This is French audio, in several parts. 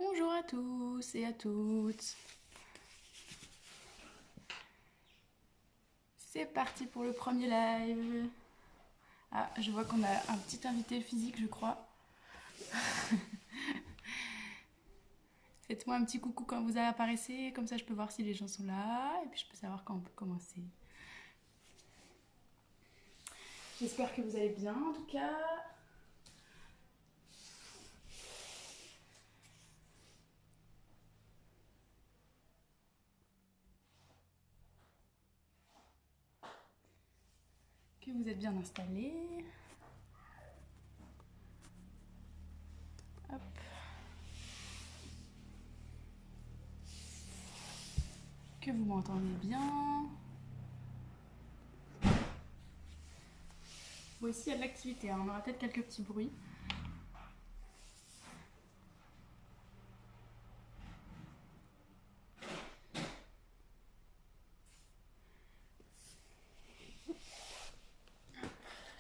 Bonjour à tous et à toutes. C'est parti pour le premier live. Ah, je vois qu'on a un petit invité physique, je crois. Faites-moi un petit coucou quand vous apparaissez, comme ça je peux voir si les gens sont là et puis je peux savoir quand on peut commencer. J'espère que vous allez bien en tout cas. Que vous êtes bien installés. Hop. Que vous m'entendez bien. Bon, ici il y a de l'activité, hein. On aura peut-être quelques petits bruits.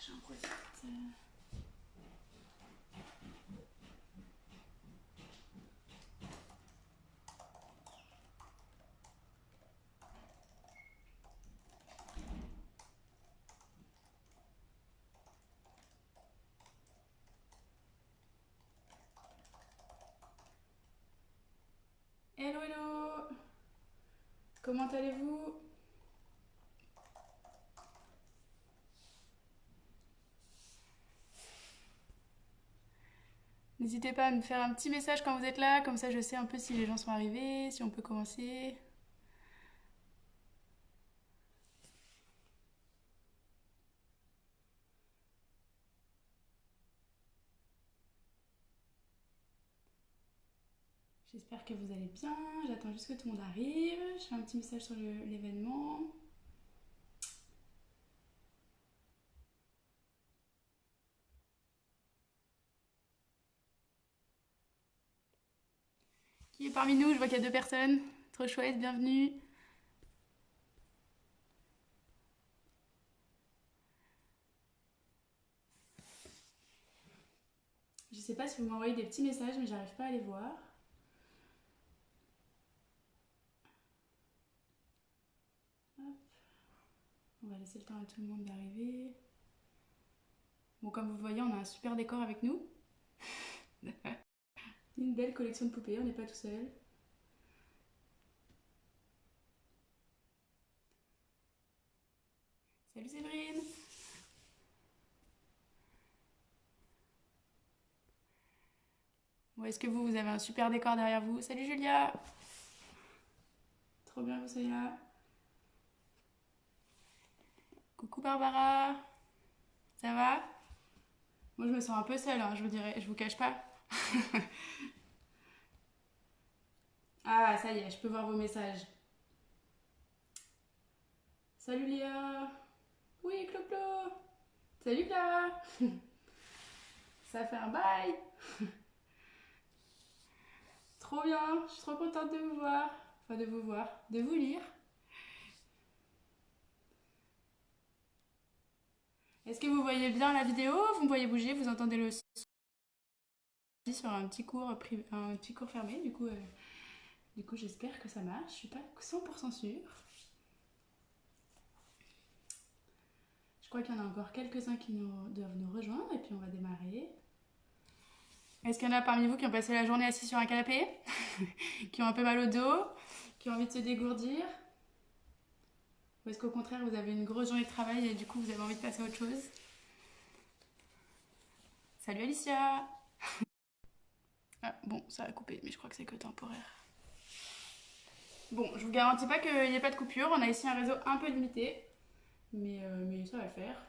J'en profite. Hello, hello. Comment allez-vous? N'hésitez pas à me faire un petit message quand vous êtes là, comme ça je sais un peu si les gens sont arrivés, si on peut commencer. J'espère que vous allez bien, j'attends juste que tout le monde arrive, je fais un petit message sur l'événement. Qui est parmi nous? Je vois qu'il y a 2 personnes, trop chouette, bienvenue. Je sais pas si vous m'envoyez des petits messages, mais j'arrive pas à les voir. Hop. On va laisser le temps à tout le monde d'arriver. Bon, comme vous le voyez, on a un super décor avec nous. Une belle collection de poupées, on n'est pas tout seul. Salut Séverine. Bon, est-ce que vous avez un super décor derrière vous? Salut Julia. Trop bien que vous soyez là. Coucou Barbara. Ça va? Moi je me sens un peu seule, hein, je vous dirais, je vous cache pas. Ah, ça y est, je peux voir vos messages. Salut Léa. Oui, Clo-Clo. Salut Clara. Ça fait un bail. Trop bien, je suis trop contente de vous voir. Enfin, de vous voir, de vous lire. Est-ce que vous voyez bien la vidéo? Vous me voyez bouger, vous entendez le son sur un petit cours, un petit cours fermé. Du coup j'espère que ça marche. Je suis pas 100% sûre. Je crois qu'il y en a encore quelques-uns qui doivent nous rejoindre et puis on va démarrer. Est-ce qu'il y en a parmi vous qui ont passé la journée assis sur un canapé? Qui ont un peu mal au dos? Qui ont envie de se dégourdir? Ou est-ce qu'au contraire vous avez une grosse journée de travail et du coup vous avez envie de passer à autre chose? Salut Alicia. Ah bon, ça a coupé, mais je crois que c'est que temporaire. Bon, je vous garantis pas qu'il n'y ait pas de coupure. On a ici un réseau un peu limité, mais ça va le faire.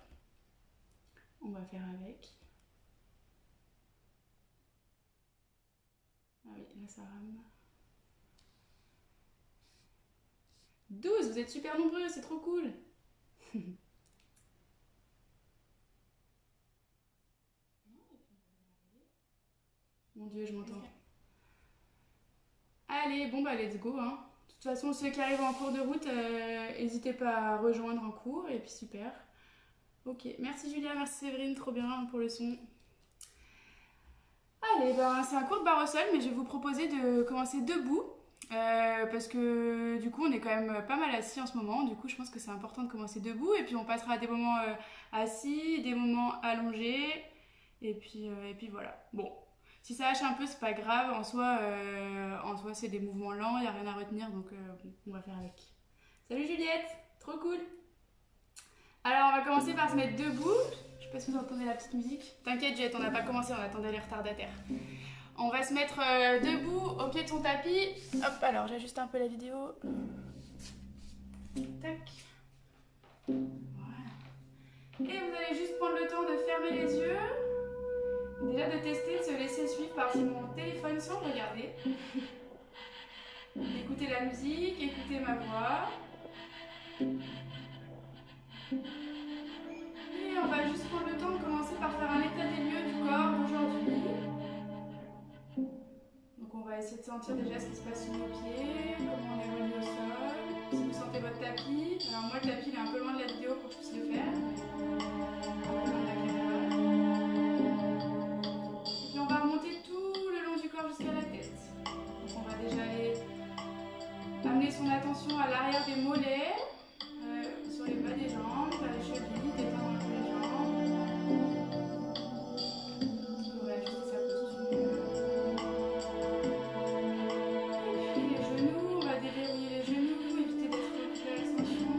On va faire avec. Ah oui, là ça rame. 12, vous êtes super nombreux, c'est trop cool. Mon dieu, je m'entends. Allez, bon bah let's go, hein. De toute façon, ceux qui arrivent en cours de route, n'hésitez pas à rejoindre en cours, et puis super. Ok, merci Julia, merci Séverine, trop bien pour le son. Allez, ben, c'est un cours de barre au sol, mais je vais vous proposer de commencer debout. Parce que du coup on est quand même pas mal assis en ce moment, du coup je pense que c'est important de commencer debout et puis on passera à des moments assis, des moments allongés et puis voilà. Bon, si ça hache un peu c'est pas grave, en soi c'est des mouvements lents, il n'y a rien à retenir donc on va faire avec. Salut Juliette, trop cool. Alors on va commencer par se mettre debout, je sais pas si vous entendez la petite musique. T'inquiète Juliette, on n'a pas commencé, on attendait les retardataires. On va se mettre debout au pied de son tapis. Hop, alors j'ajuste un peu la vidéo. Tac. Voilà. Et vous allez juste prendre le temps de fermer les yeux. Déjà de tester, de se laisser suivre par mon téléphone sans regarder. Écoutez la musique, écoutez ma voix. Et on va juste prendre le temps de commencer par faire un état des lieux du corps d'aujourd'hui. Donc on va essayer de sentir déjà ce qui se passe sous nos pieds, comment on évolue au sol. Si vous sentez votre tapis, alors moi le tapis il est un peu loin de la vidéo pour que je puisse le faire. Et puis on va remonter tout le long du corps jusqu'à la tête. Donc on va déjà aller amener son attention à l'arrière des mollets, sur les bas des jambes, vers les chevilles, détendre un peu les jambes. On va ajuster sa posture. Déverrouiller les genoux, éviter d'être bloqué à l'extension,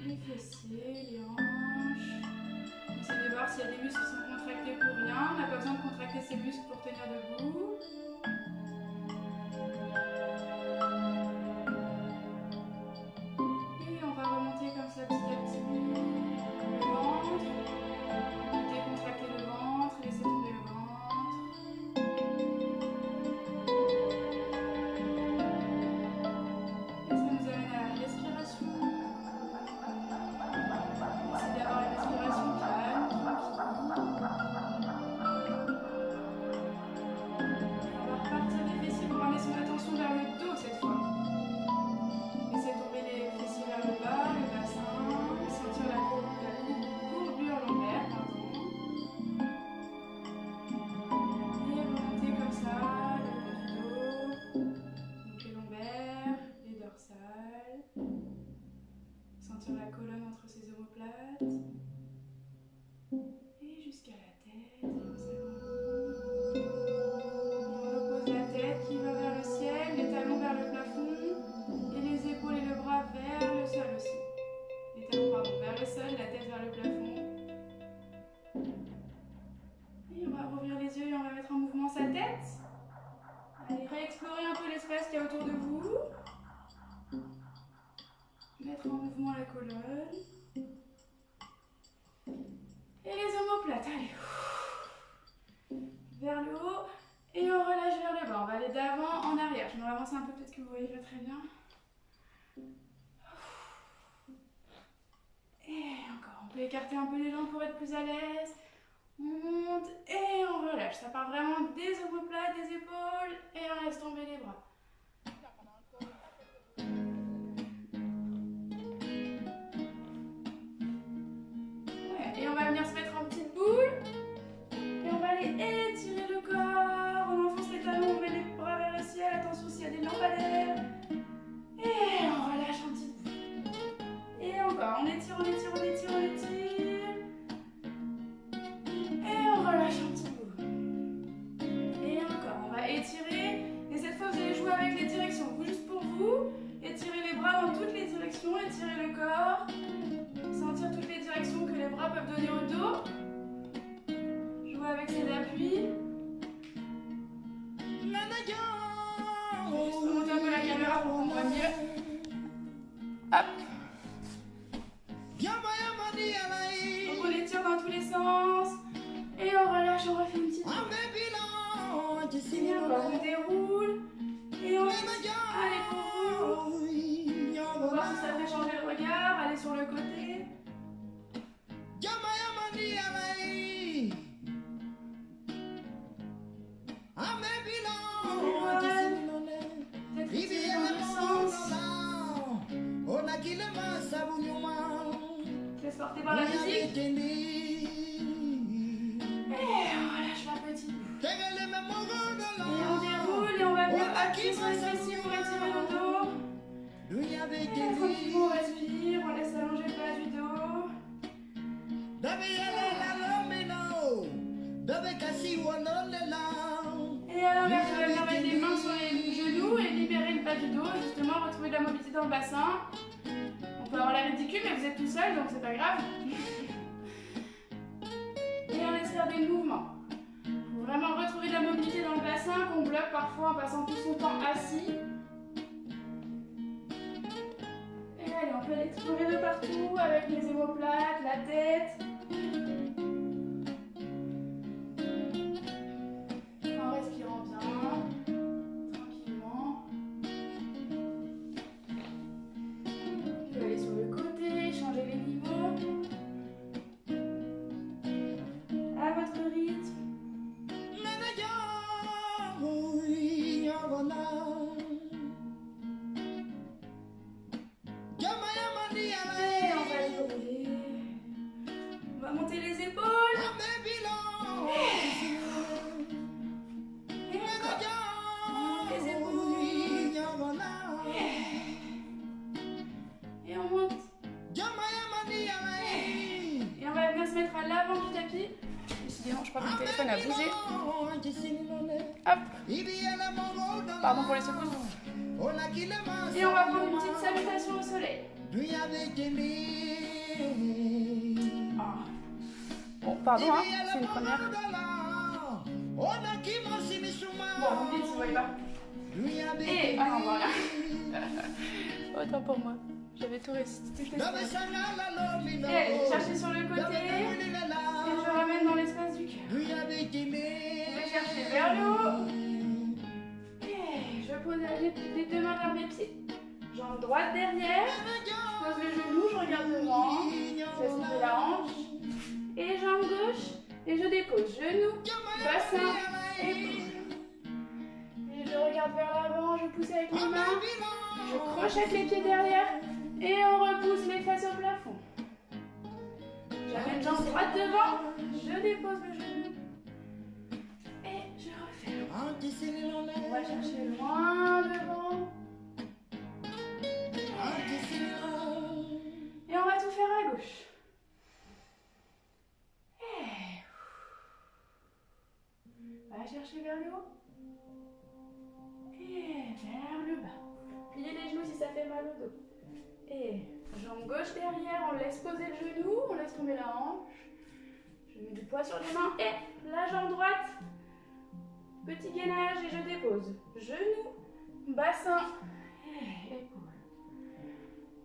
les fessiers, les hanches. Essayez de voir s'il y a des muscles qui sont contractés pour rien. On n'a pas besoin de contracter ces muscles pour tenir debout. Et on va remonter comme ça petit à petit. Le ventre. Décontractez le ventre, laissez tomber le ventre. Et ça nous amène à la respiration. Essayez d'avoir une respiration calme, tranquille. On va repartir des fessiers pour amener son attention vers le dos cette fois. Laissez tomber les fessiers vers le bas, le bassin, sentir la courbure lombaire, et remonter comme ça le long du dos, donc les lombaires, les dorsales, sentir la colonne entre ses omoplates, et jusqu'à la tête, et on s'allonge. On repose la tête qui va vers le ciel, les talons vers le plafond, et les épaules et le bras vers le sol aussi. Les talons, pardon, vers le sol, la tête vers le plafond. Et on va rouvrir les yeux et on va mettre en mouvement sa tête. Allez, réexplorer un peu l'espace qu'il y a autour de vous. Mettre en mouvement la colonne. Et les omoplates, allez. Vers le haut et on relâche vers le bas. On va aller d'avant en arrière. Je vais m'avancer un peu, peut-être que vous voyez pas très bien. Et encore, on peut écarter un peu les jambes pour être plus à l'aise. On monte et on relâche. Ça part vraiment des omoplates, des épaules et on laisse tomber les bras. Ouais, et on va venir se mettre en petite boule. Et on va aller étirer le corps. On enfonce les talons, on met les bras vers le ciel. Attention s'il y a des lampadaires. Et on relâche en petite boule. Et encore, on étire, on étire, on étire, on étire. Et on relâche un petit peu. Et encore, on va étirer. Et cette fois, vous allez jouer avec les directions. Vous, juste pour vous, étirez les bras dans toutes les directions. Étirez le corps. Sentir toutes les directions que les bras peuvent donner au dos. Jouer avec ses appuis. Juste remonter un peu la caméra pour qu'on voit mieux. Hop. Donc on étire dans tous les sens. Et on relâche, on refait une petite boule. C'est bien, on déroule. Et on étire. Allez, pour vous. On va voir si ça fait changer le regard. Allez sur le côté. Peut-être étirer dans le sens. Je laisse porter par la musique. Et on relâche la petite. Et on déroule et on va venir appuyer sur les fessiers pour étirer le dos. Et tranquillement on respire, on laisse allonger le bas du dos. Et à l'inverse, on va venir mettre les mains sur les genoux et libérer le bas du dos, justement retrouver de la mobilité dans le bassin. On peut avoir la ridicule, mais vous êtes tout seul, donc c'est pas grave. Et on laisse faire des mouvements. Pour vraiment retrouver de la mobilité dans le bassin, qu'on bloque parfois en passant tout son temps assis. Et allez, on peut l'explorer de partout avec les omoplates, la tête. En respirant bien, tranquillement. Je vais aller sur le côté, changer les niveaux. À votre rythme. Et on va dérouler. On va monter les épaules. Et on monte. Et on va venir se mettre à l'avant du tapis. Décidément, je crois que mon téléphone a bougé. Hop. Pardon pour les secousses. Et on va prendre une petite salutation au soleil. Ah. Bon, pardon, hein, c'est une première. Bon, vous me dites si vous voyez pas. Et... Ah non, on voit rien. Autant pour moi. J'avais tout récité. Et allez, chercher sur le côté. Et je ramène dans l'espace du cœur. Je vais chercher vers le haut. Et je pose les deux mains vers mes pieds. Jambe droite derrière. Je pose le genou, je regarde devant. Je laisse tomber la hanche. Et jambe gauche. Et je dépose genou, bassin, épaule. Et je regarde vers l'avant, je pousse avec les mains. Je crochette les pieds derrière. Et on repousse les fesses au plafond. J'amène jambe droite devant. Je dépose le genou. Et je referme. On va chercher loin devant. Et on va tout faire à gauche. Et... On va chercher vers le haut. Et vers le bas. Pliez les genoux si ça fait mal au dos. Et jambe gauche derrière, on laisse poser le genou, on laisse tomber la hanche. Je mets du poids sur les mains et la jambe droite. Petit gainage et je dépose. Genou, bassin et épaule.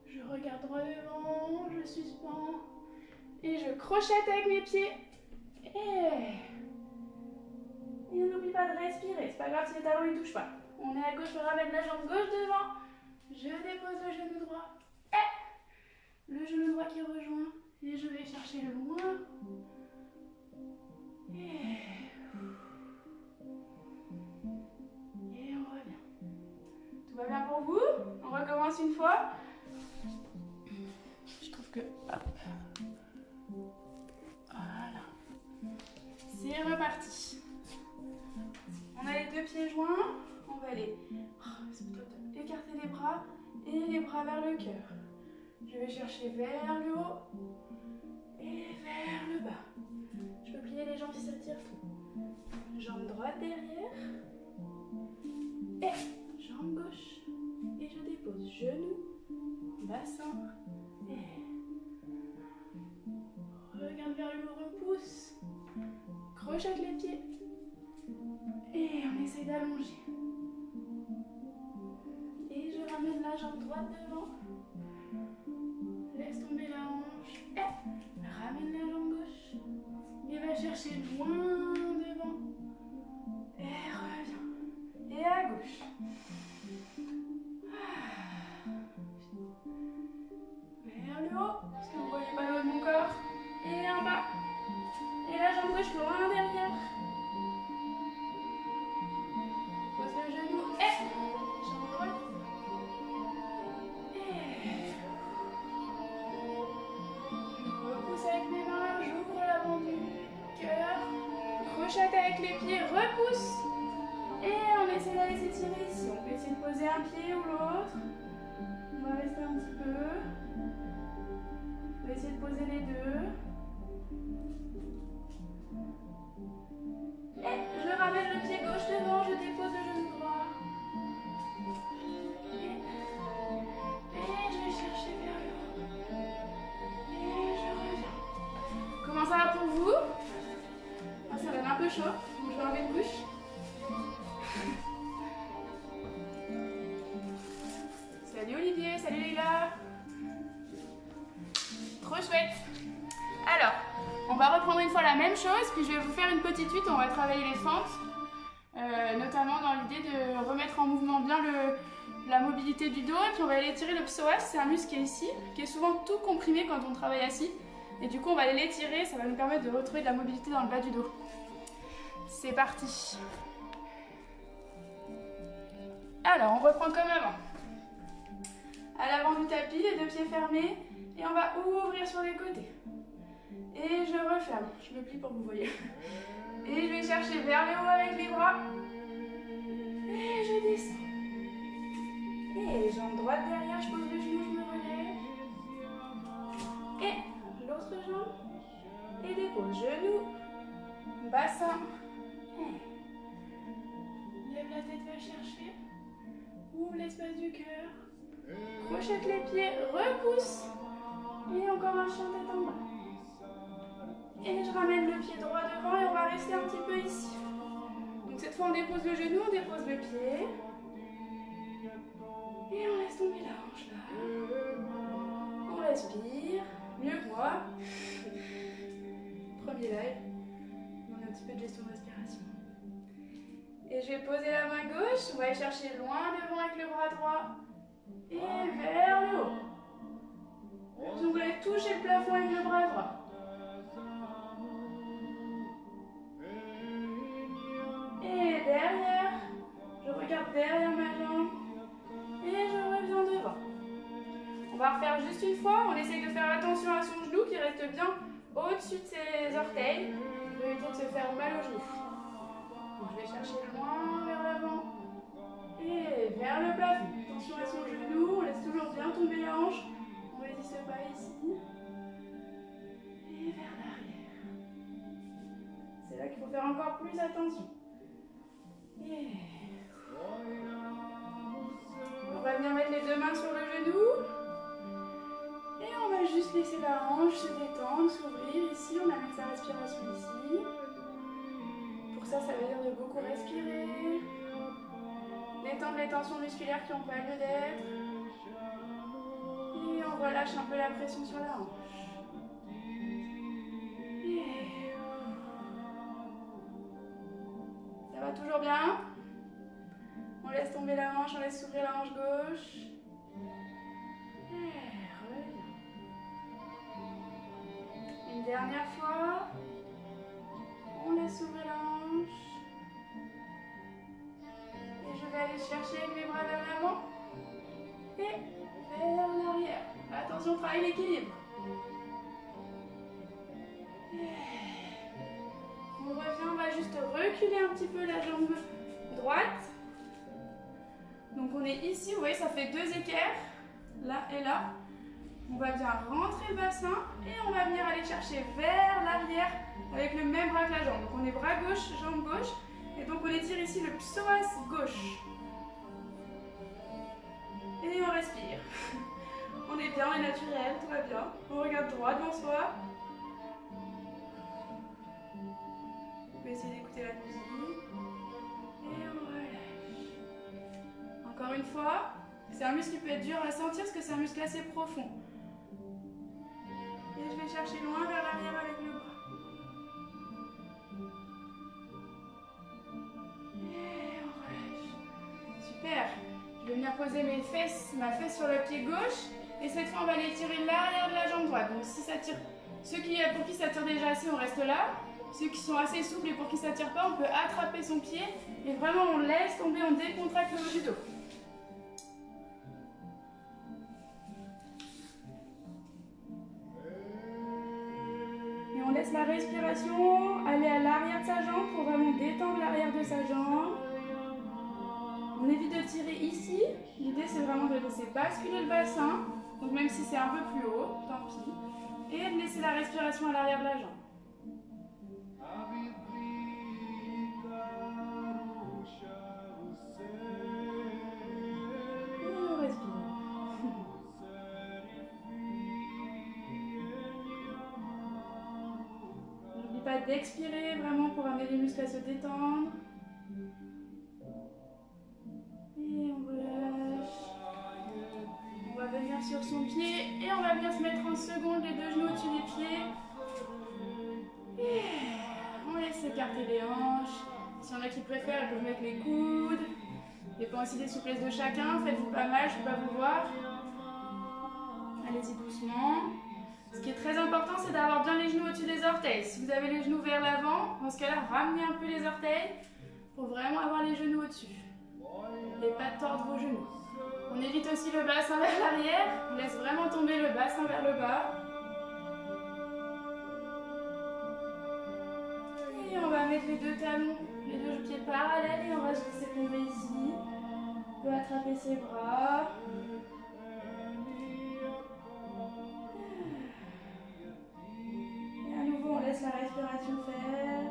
Je regarde droit devant, je suspends. Et je crochette avec mes pieds. Et on n'oublie pas de respirer. C'est pas grave si les talons ne touchent pas. On est à gauche, je ramène la jambe gauche devant. Je dépose le genou droit. Et le genou droit qui rejoint. Et je vais chercher le loin. Et on revient. Tout va bien pour vous? On recommence une fois. Je trouve que... Hop. Voilà. C'est reparti. On a les deux pieds joints. On va aller écarter les bras et les bras vers le cœur. Je vais chercher vers le haut et vers le bas. Je peux plier les jambes si ça tire tout. Jambe droite derrière. Et jambe gauche. Et je dépose genou, bassin. Et regarde vers le haut, repousse. Crochette les pieds. Et on essaie d'allonger. Et je ramène la jambe droite devant. Laisse tomber la hanche. Et ramène la jambe gauche. Et va chercher loin devant. Et reviens. Et à gauche. Vers le haut. Parce que vous ne voyez pas le haut de mon corps. Et en bas. Et la jambe gauche loin derrière. Pose le genou. Et jambe droite. Et crochette avec les pieds, repousse. Et on essaie d'aller s'étirer ici. On peut essayer de poser un pied ou l'autre. On va rester un petit peu. On va essayer de poser les deux. Et je ramène le pied gauche devant, je dépose le genou droit. Et je vais chercher vers le haut. Et je reviens. Comment ça va pour vous? Ah, ça va être un peu chaud, donc je vais enlever une couche. Salut Olivier, salut Leïla. Trop chouette. Alors, on va reprendre une fois la même chose, puis je vais vous faire une petite hutte, on va travailler les fentes, notamment dans l'idée de remettre en mouvement bien la mobilité du dos, et puis on va aller étirer le psoas, c'est un muscle qui est ici, qui est souvent tout comprimé quand on travaille assis, et du coup on va aller l'étirer, ça va nous permettre de retrouver de la mobilité dans le bas du dos. C'est parti. Alors, on reprend comme avant. À l'avant du tapis, les deux pieds fermés, et on va ouvrir sur les côtés. Et je referme, je me plie pour que vous voyez. Et je vais chercher vers le haut avec les bras. Et je descends. Et jambe droite derrière, je pose le genou, je me relève. Et l'autre jambe. Et dépose, genou, bassin. Lève la tête, va chercher. Ouvre l'espace du cœur. Crochette les pieds, repousse. Et encore un chien tête en bas. Et je ramène le pied droit devant et on va rester un petit peu ici. Donc cette fois on dépose le genou, on dépose le pied. Et on laisse tomber la hanche là. On respire, mieux que moi. Premier live, on a un petit peu de gestion de respiration. Et je vais poser la main gauche, on va aller chercher loin devant avec le bras droit. Et vers le haut. Vous voulez toucher le plafond avec le bras droit. Et derrière, je regarde derrière ma jambe. Et je reviens devant. On va refaire juste une fois. On essaye de faire attention à son genou qui reste bien au-dessus de ses orteils. Pour éviter de se faire mal au genou. Donc, je vais chercher loin vers l'avant. Et vers le plafond. Attention à son genou. On laisse toujours bien tomber la hanche. On ne résiste pas ici. Et vers l'arrière. C'est là qu'il faut faire encore plus attention. Et... on va venir mettre les deux mains sur le genou. Et on va juste laisser la hanche se détendre, s'ouvrir. Ici, on amène sa respiration ici. Pour ça, ça veut dire de beaucoup respirer. Détendre les tensions musculaires qui n'ont pas lieu d'être. Et on relâche un peu la pression sur la hanche. Et... ça va toujours bien? On laisse tomber la hanche, on laisse s'ouvrir la hanche gauche. Et reviens. Une dernière fois. On laisse s'ouvrir la hanche. Et je vais aller chercher avec mes bras vers l'avant. Et vers l'arrière. Attention, on travaille l'équilibre. On revient, on va juste reculer un petit peu la jambe droite. Donc on est ici, vous voyez, ça fait deux équerres, là et là. On va bien rentrer le bassin et on va venir aller chercher vers l'arrière avec le même bras que la jambe. Donc on est bras gauche, jambe gauche. Et donc on étire ici le psoas gauche. Et on respire. On est bien, on est naturel, tout va bien. On regarde droit devant soi. On peut essayer d'écouter la musique. Et on relâche. Encore une fois, c'est un muscle qui peut être dur à sentir parce que c'est un muscle assez profond. Et je vais chercher loin vers l'arrière avec le bras. Et on relâche. Super. Je vais venir poser ma fesse sur le pied gauche. Et cette fois, on va aller tirer l'arrière de la jambe droite. Donc si ça tire, pour qui ça tire déjà assez, on reste là. Ceux qui sont assez souples et pour qui ça tire pas, on peut attraper son pied. Et vraiment, on laisse tomber, on décontracte le haut du dos. laisse la respiration aller à l'arrière de sa jambe pour vraiment détendre l'arrière de sa jambe. On évite de tirer ici. L'idée c'est vraiment de laisser basculer le bassin. Donc même si c'est un peu plus haut, tant pis. Et de laisser la respiration à l'arrière de la jambe. Pas d'expirer vraiment pour amener les muscles à se détendre. Et on relâche. On va venir sur son pied et on va venir se mettre en seconde les deux genoux au-dessus des pieds. Et on laisse s'écarter les hanches. Si y en a qui préfèrent, ils peuvent mettre les coudes. Il dépend aussi des souplesses de chacun. Faites-vous pas mal, je ne peux pas vous voir. Allez-y doucement. Ce qui est très important, c'est d'avoir bien les genoux au-dessus des orteils. Si vous avez les genoux vers l'avant, dans ce cas-là, ramenez un peu les orteils pour vraiment avoir les genoux au-dessus. Et pas tordre vos genoux. On évite aussi le bassin vers l'arrière. On laisse vraiment tomber le bassin vers le bas. Et on va mettre les deux talons, les deux pieds parallèles et on va se laisser tomber ici. On peut attraper ses bras. On laisse la respiration faire.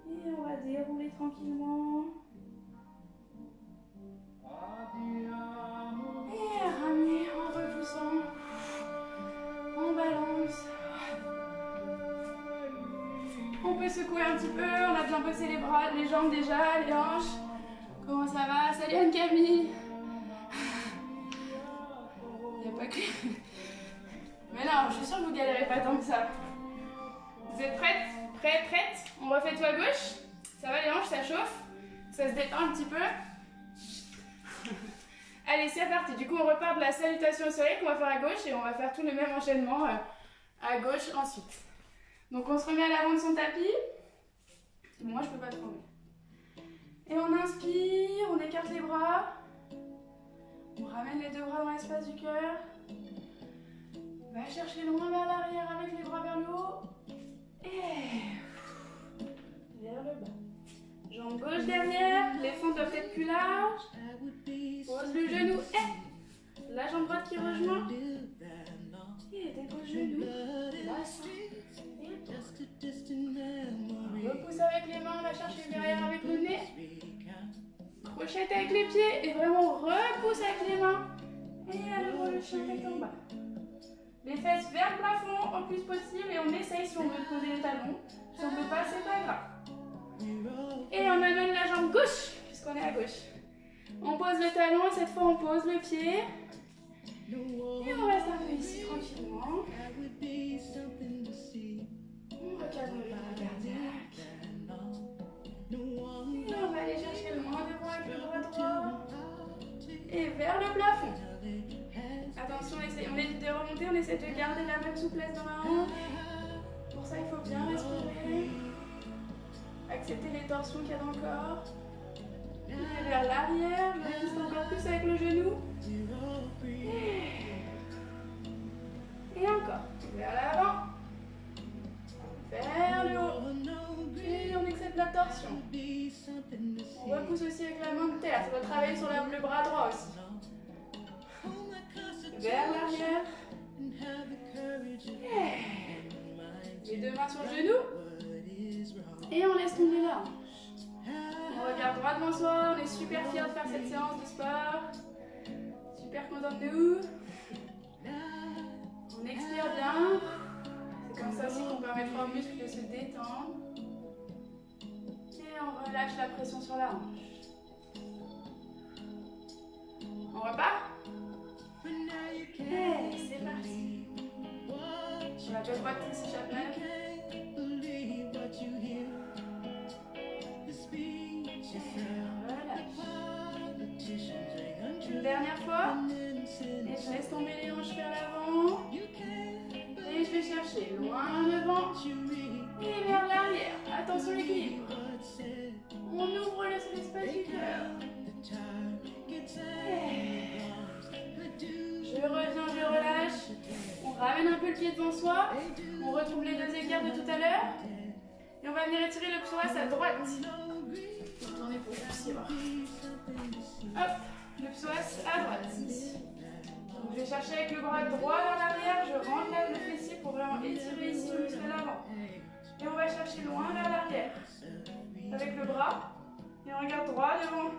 Et on va dérouler tranquillement. Et ramener en repoussant. On balance. On peut secouer un petit peu. On a bien bossé les bras, les jambes déjà, les hanches. Comment ça va? Salut Anne-Camille. Il n'y a pas que... Mais non, je suis sûre que vous galérez pas tant que ça. Vous êtes prêtes? Prête? On refait tout à gauche. Ça va les hanches, ça chauffe? Ça se détend un petit peu? Allez, c'est parti. Du coup, on repart de la salutation au soleil qu'on va faire à gauche et on va faire tout le même enchaînement à gauche ensuite. Donc on se remet à l'avant de son tapis. Moi, je peux pas trop. Et on inspire, on écarte les bras. On ramène les deux bras dans l'espace du cœur. Va chercher loin vers l'arrière avec les bras vers le haut. Et vers le bas. Jambe gauche derrière. Les fentes doivent être plus larges. Pose le genou. Et la jambe droite qui rejoint. Et dépose le genou. Bassin. Et repousse avec les mains. Va chercher derrière avec le nez. Crochette avec les pieds. Et vraiment repousse avec les mains. Et à nouveau le chien tête en bas. Les fesses vers le plafond au plus possible et on essaye si on veut poser les talons. Si on ne peut pas, c'est pas grave. Et on amène la jambe gauche, puisqu'on est à gauche. On pose le talon et cette fois on pose le pied. Et on reste un peu ici tranquillement. On recadre le bras cardiaque. Et on va aller chercher le moins devant avec le bras droit. Et vers le plafond. Attention, on évite de remonter, on essaie de garder la même souplesse dans la hanche. Pour ça, il faut bien respirer. Accepter les torsions qu'il y a dans le corps. Et vers l'arrière, je résiste encore plus avec le genou. Et encore. Vers l'avant. Vers le haut. Et on accepte la torsion. On repousse aussi avec la main de terre. Ça doit travailler sur le bras droit aussi. Vers l'arrière. Les deux mains sur le genou. Et on laisse tomber la hanche. On regarde droit devant soi. On est super fiers de faire cette séance de sport. Super content de nous. On expire bien. C'est comme ça aussi qu'on permettra aux muscles de se détendre. Et on relâche la pression sur la hanche. On repart? Hey, c'est parti. On a déjà le droit de Tracy Chapman. Une dernière fois. Et je laisse tomber les hanches vers l'avant. Et je vais chercher loin devant. Et vers l'arrière. Attention l'équilibre. On ouvre l'espace du cœur. Je reviens, je relâche. On ramène ramène un peu le pied devant soi. On retrouve les deux écarts de tout à l'heure. Et on va venir étirer le psoas à droite. Tournez pour que vous puissiez voir. Hop, le psoas à droite. Donc, je vais chercher avec le bras droit vers l'arrière. Je rentre le fessier pour vraiment étirer ici le muscle à l'avant. Et on va chercher loin vers l'arrière. Avec le bras. Et on regarde droit devant.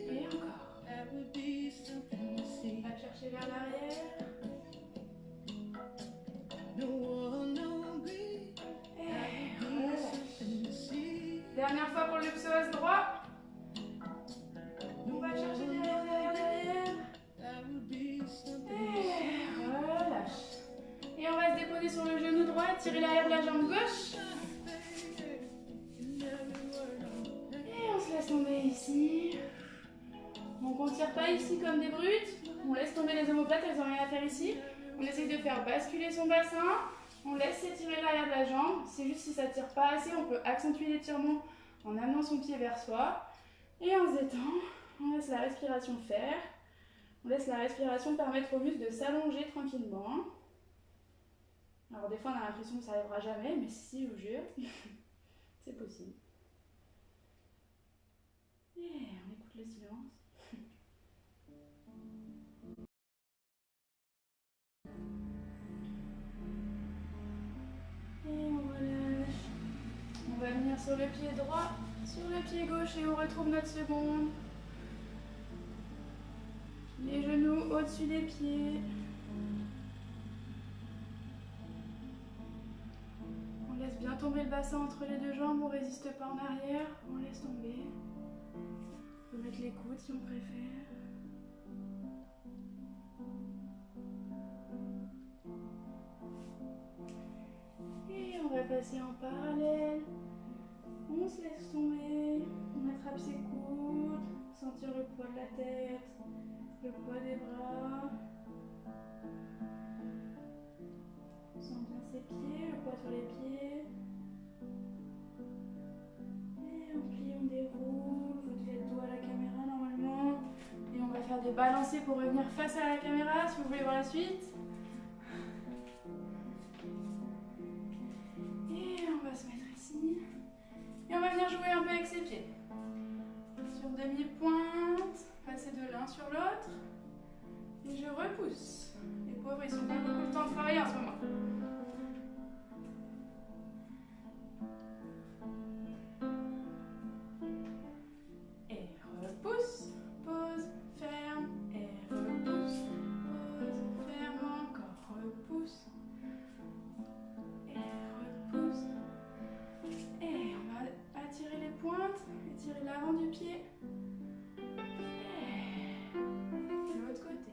Et encore. On va chercher vers l'arrière. Et relâche. Dernière fois pour le psoas droit. On va chercher derrière. Et relâche. Et on va se déposer sur le genou droit, tirer l'arrière de la jambe gauche. Et on se laisse tomber ici. Donc on ne tire pas ici comme des brutes. On laisse tomber les omoplates, elles n'ont rien à faire ici. On essaye de faire basculer son bassin. On laisse s'étirer l'arrière de la jambe. C'est juste si ça ne tire pas assez, on peut accentuer l'étirement en amenant son pied vers soi. Et on se détend. On laisse la respiration faire. On laisse la respiration permettre aux muscles de s'allonger tranquillement. Alors des fois on a l'impression que ça n'arrivera jamais, mais si, je vous jure, c'est possible. Et on écoute le silence. Et on relâche. On va venir sur le pied droit, sur le pied gauche et on retrouve notre seconde. Les genoux au-dessus des pieds. On laisse bien tomber le bassin entre les deux jambes, on ne résiste pas en arrière, on laisse tomber. On peut mettre les coudes si on préfère. Et on va passer en parallèle. On se laisse tomber, on attrape ses coudes, sentir le poids de la tête, le poids des bras. On sent bien ses pieds, le poids sur les pieds. Et on plie, on déroule, vous devez être dos à la caméra normalement. Et on va faire des balancés pour revenir face à la caméra si vous voulez voir la suite. Et on va se mettre ici. Et on va venir jouer un peu avec ses pieds. Sur demi-pointe, passer de l'un sur l'autre. Et je repousse. Les pauvres, ils sont pas beaucoup de temps de travailler en ce moment. Et repousse, pause, ferme, et repousse, pause, ferme, encore, repousse, et repousse. Et on va attirer les pointes, étirer l'avant du pied. Et de l'autre côté,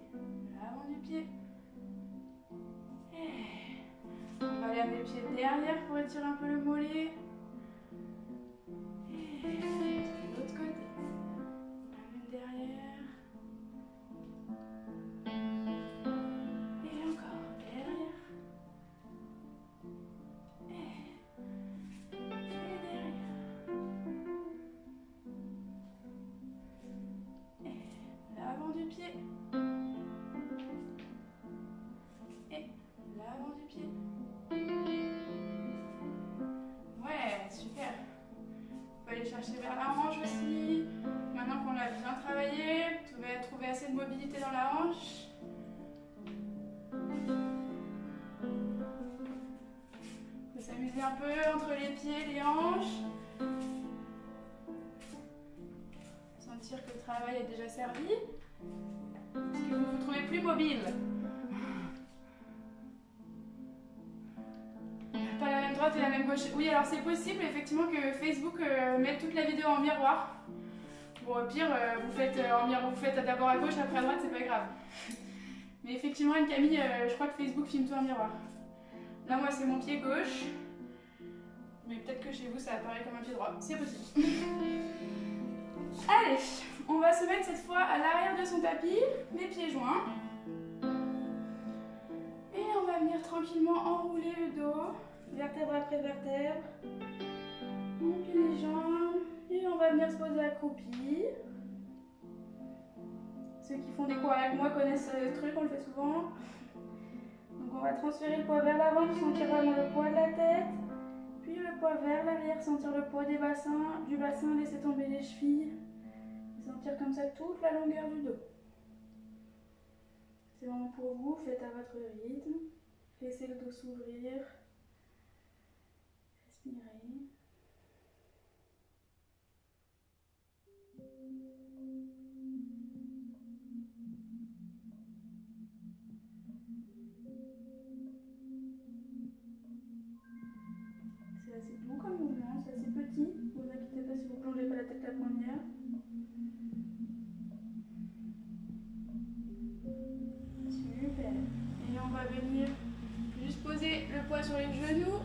l'avant du pied. Et on va aller amener le pied derrière pour étirer un peu le mollet. Et de l'autre côté, on amène derrière. Et encore derrière. Et derrière. Et l'avant du pied. Et l'avant du pied. Ouais, super. On peut aller chercher vers la hanche aussi. Maintenant qu'on l'a bien travaillé, vous devez trouver assez de mobilité dans la hanche. On peut s'amuser un peu entre les pieds et les hanches. Sentir que le travail est déjà servi. Est-ce que vous vous trouvez plus mobile? Pas la même droite et la même gauche. Oui, alors c'est possible effectivement que Facebook mette toute la vidéo en miroir. Bon, au pire, vous faites d'abord à gauche, après à droite, c'est pas grave. Mais effectivement, Camille, je crois que Facebook filme tout en miroir. Là, moi, c'est mon pied gauche. Mais peut-être que chez vous, ça apparaît comme un pied droit. C'est possible. Allez, on va se mettre cette fois à l'arrière de son tapis, les pieds joints. Et on va venir tranquillement enrouler le dos, vertèbre après vertèbre. On plie les jambes et on va venir venir se poser accroupi. Ceux qui font des cours avec moi connaissent ce truc, on le fait souvent. Donc on va transférer le poids vers l'avant pour sentir vraiment le poids de la tête. Puis le poids vers l'arrière, sentir le poids du bassin, laisser tomber les chevilles. Sentir comme ça toute la longueur du dos. C'est vraiment pour vous, faites à votre rythme. Laissez le dos s'ouvrir. Respirez. C'est assez doux comme mouvement, c'est assez petit. Ne vous inquiétez pas si vous ne plongez pas la tête la première. Super. Et on va venir juste poser le poids sur les genoux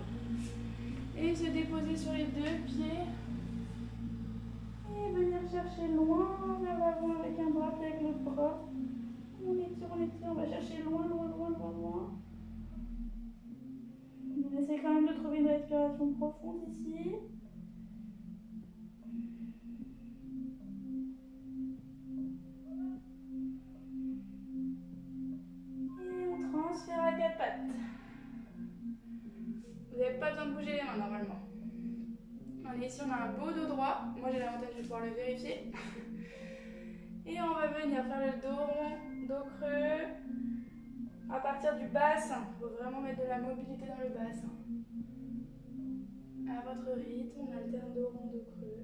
et se déposer sur les deux pieds. Et venir chercher loin vers l'avant avec un bras puis avec l'autre bras. On étire, on va chercher loin. On essaie quand même de trouver une respiration profonde ici. Et on transfère à quatre pattes. Vous n'avez pas besoin de bouger les mains normalement. Allez, ici on a un beau dos droit. Moi j'ai l'avantage de pouvoir le vérifier. Et on va venir faire le dos rond, dos creux. À partir du bassin, il faut vraiment mettre de la mobilité dans le bassin. À votre rythme, on alterne dos rond, dos creux.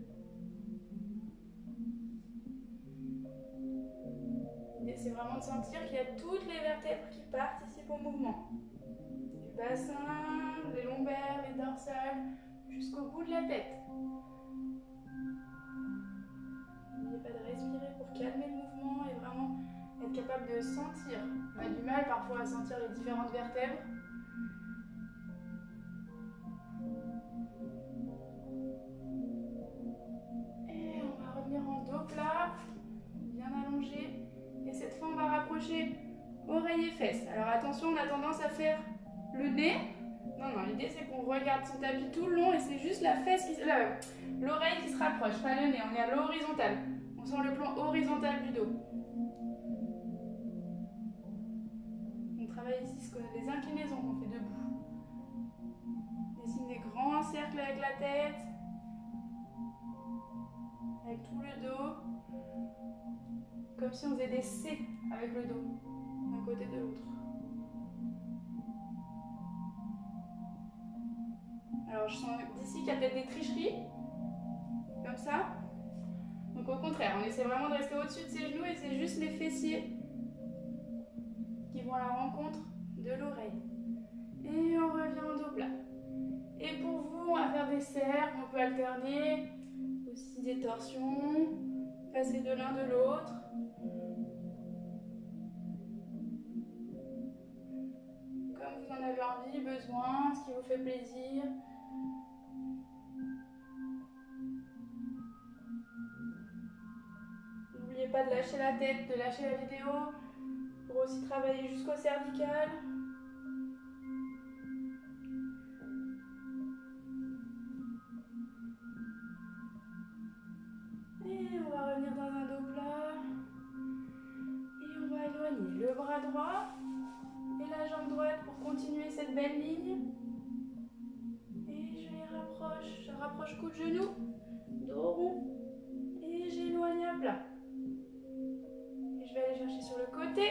L'idée c'est vraiment de sentir qu'il y a toutes les vertèbres qui participent au mouvement. Du bassin, les lombaires, les dorsales, jusqu'au bout de la tête. N'oubliez pas de respirer pour calmer le mouvement et vraiment être capable de sentir. On a du mal parfois à sentir les différentes vertèbres. Et on va revenir en dos plat, bien allongé. Et cette fois, on va rapprocher oreilles et fesses. Alors attention, on a tendance à faire le nez. Non, l'idée c'est qu'on regarde son tapis tout le long et c'est juste la fesse qui, l'oreille qui se rapproche, pas le nez. On est à l'horizontale. On sent le plan horizontal du dos. On travaille ici les inclinaisons qu'on fait debout. On dessine des grands cercles avec la tête, avec tout le dos, comme si on faisait des C avec le dos, d'un côté de l'autre. Alors je sens d'ici qu'il y a peut-être des tricheries, comme ça. Donc au contraire, on essaie vraiment de rester au-dessus de ses genoux et c'est juste les fessiers qui vont à la rencontre de l'oreille. Et on revient en dos plat. Et pour vous, on va faire des cercles, on peut alterner aussi des torsions, passer de l'un de l'autre. Comme vous en avez envie, besoin, ce qui vous fait plaisir. N'oubliez pas de lâcher la tête, de lâcher la vidéo pour aussi travailler jusqu'au cervical. Et on va revenir dans un dos plat. Et on va éloigner le bras droit et la jambe droite pour continuer cette belle ligne. Et je les rapproche. Je rapproche coup de genou, dos rond. Et j'éloigne à plat. Et je vais aller chercher sur le côté.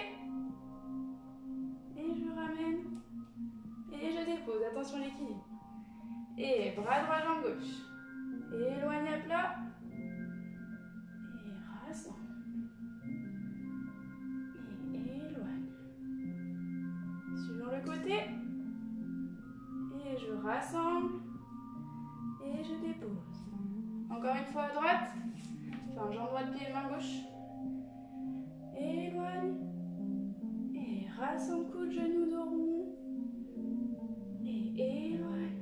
Et je ramène. Et je dépose. Attention l'équilibre. Et bras droit, jambe gauche. Et éloigne à plat. Et rassemble. Et éloigne. Sur le côté. Et je rassemble. Et je dépose. Encore une fois à droite. Enfin, jambe droite, pied, main gauche. Éloigne. Et rassemble, coude, genou, dos rond. Et éloigne.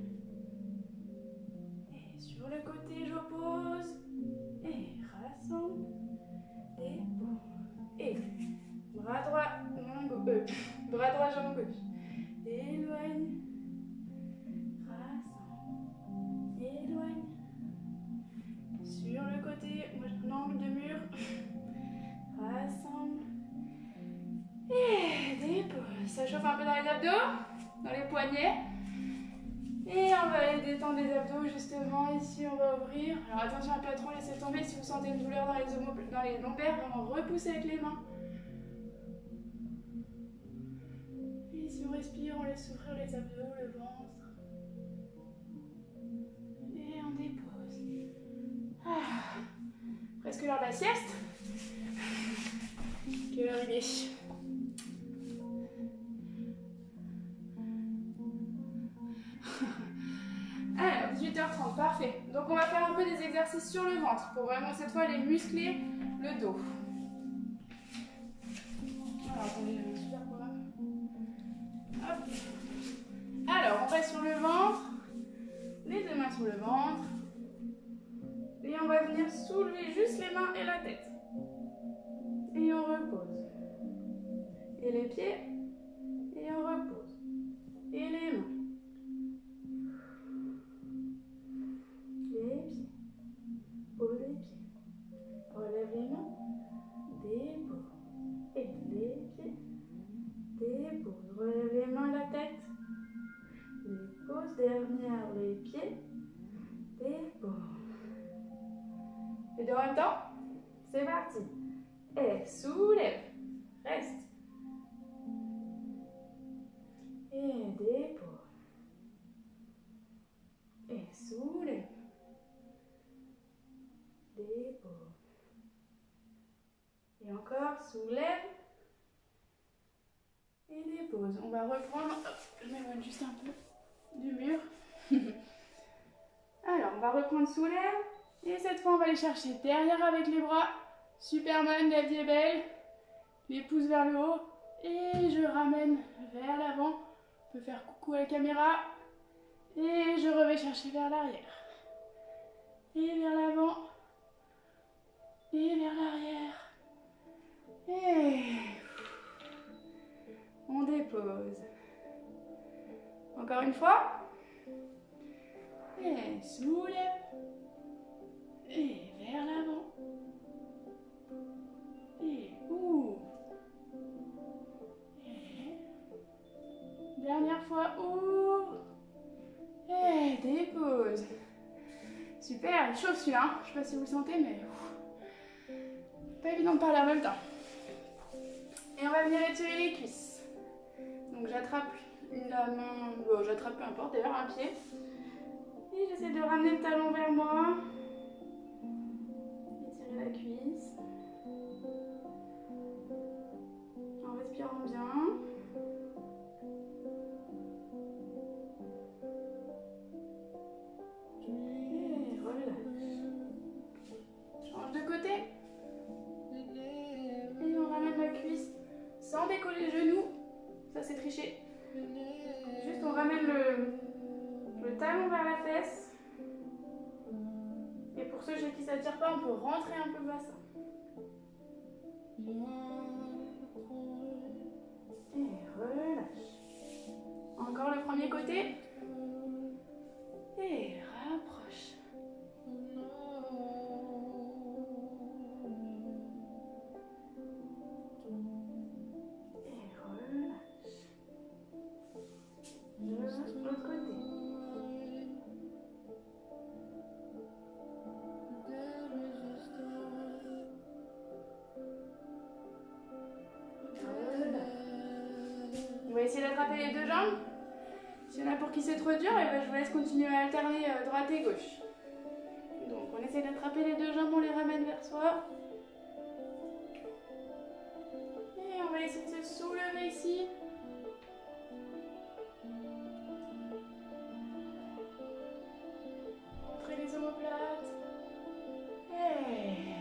Et sur le côté, j'oppose. Et rassemble. Dépose. Et bras droit, main gauche. Bras droit, jambe gauche. Éloigne. Rassemble. Éloigne. Sur le côté, chauffe un peu dans les abdos, dans les poignets. Et on va aller détendre les abdos justement. Ici, on va ouvrir. Alors attention à ne pas trop laisser tomber. Si vous sentez une douleur dans les lombaires, vraiment repoussez avec les mains. Et si on respire, on laisse s'ouvrir les abdos, le ventre. Et on dépose. Ah, presque l'heure de la sieste. Quelle heure il est? Alors, 18h30, parfait. Donc on va faire un peu des exercices sur le ventre pour vraiment cette fois aller muscler le dos. Alors, attendez, j'avais un super programme. Hop. Alors, on reste sur le ventre. Les deux mains sur le ventre. Et on va venir soulever juste les mains et la tête. Et on repose. Et les pieds. Et on repose. Et les mains. Les pieds. Pose les pieds. Relève les mains. Dépose. Et les pieds. Dépose. Relève les mains, la tête. Dépose. Dernière, les pieds. Dépose. Et deux en même temps. C'est parti. Et soulève. Reste. Et dépose. Et soulève. Dépose. Et encore, soulève. Et dépose. On va reprendre. Hop, je m'éloigne juste un peu du mur. Alors, on va reprendre soulève. Et cette fois, on va aller chercher derrière avec les bras. Superman, la vie est belle. Les pouces vers le haut. Et je ramène vers l'avant. On peut faire coucou à la caméra. Et je reviens chercher vers l'arrière. Et vers l'avant. Et vers l'arrière. Et on dépose. Encore une fois. Et soulève. Et vers l'avant. Et ouvre. Et dernière fois, ouvre. Et dépose. Super, il chauffe celui-là. Je sais pas si vous le sentez, mais pas évident de parler en même temps. Et on va venir étirer les cuisses. Donc j'attrape la main, bon, j'attrape peu importe d'ailleurs un pied. Et j'essaie de ramener le talon vers moi. Étirer la cuisse. En respirant bien. Et relâche. Change de côté. Et on ramène la cuisse sans décoller le genou. Ça c'est triché. Juste on ramène le talon vers la fesse. Et pour ceux chez qui ça ne tire pas, on peut rentrer un peu le bassin. Et relâche. Encore le premier côté. Et rapproche. Et relâche. De l'autre côté. On va essayer d'attraper les deux jambes. S'il y en a pour qui c'est trop dur, et ben je vous laisse continuer à alterner droite et gauche. Donc on essaie d'attraper les deux jambes, on les ramène vers soi. Et on va essayer de se soulever ici. Montrer les omoplates. Et